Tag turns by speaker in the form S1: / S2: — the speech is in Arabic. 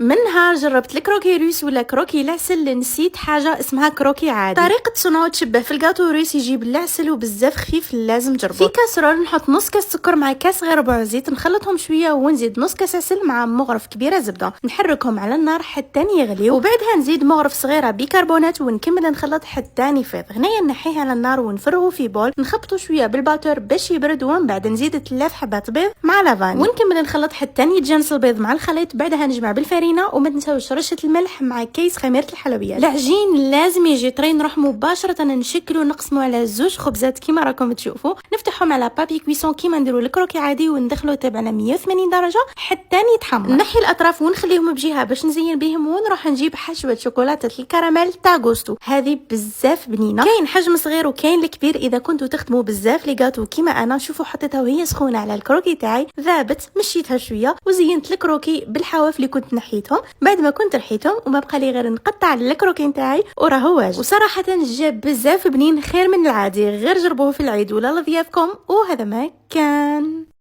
S1: من نهار جربت الكروكي روس ولا كروكي العسل نسيت حاجه اسمها كروكي عادي. طريقه صنعه تشبه في الكاطو روس، يجيب العسل وبزاف خفيف، لازم تجربوه. في كاسرول نحط نص كاس سكر مع كاس غير ربع زيت، نخلطهم شويه ونزيد نص كاس عسل مع مغرف كبيره زبده، نحركهم على النار حتى يغليو، وبعدها نزيد مغرف صغيره بيكربونات ونكمل نخلط حتى يفيض. هنايا نحيه على النار ونفرغه في بول، نخبطو شويه بالباتور باش يبرد، ومن بعد نزيد 3 حبات بيض مع لافاني ونكمل نخلط حتى يتجانس البيض مع الخليط. بعدها نجمع بالفرينه وما تنساوش رشه الملح مع كيس خميره الحلويات. العجين لازم يجي طري، نروح مباشره نشكلو نقسمو على زوج خبزات كيما راكم تشوفوا، نفتحهم على بابي كويسون كيما نديرو الكروكي عادي، وندخلو تابع على 180 درجه حتى يتحمر. نحي الاطراف ونخليهم بجهه باش نزين بهم، ونروح نجيب حشوه شوكولاته الكراميل تاع غوستو، هذه بزاف بنينه. كاين حجم صغير وكاين الكبير، اذا كنتو تخدموا بزاف لي غاتو كيما انا، شوفوا حطيتها وهي سخونه على الكروكي تاعي، ذابت مشيتها شويه وزينت الكروكي بالحواف اللي كنت نحيتهم. بعد ما كنت رحيتهم وما بقى لي غير نقطع الكروكي نتاعي وراهو واجد، وصراحه جاب بزاف بنين، خير من العادي. غير جربوه في العيد ولا لضيافكم، وهذا ما كان.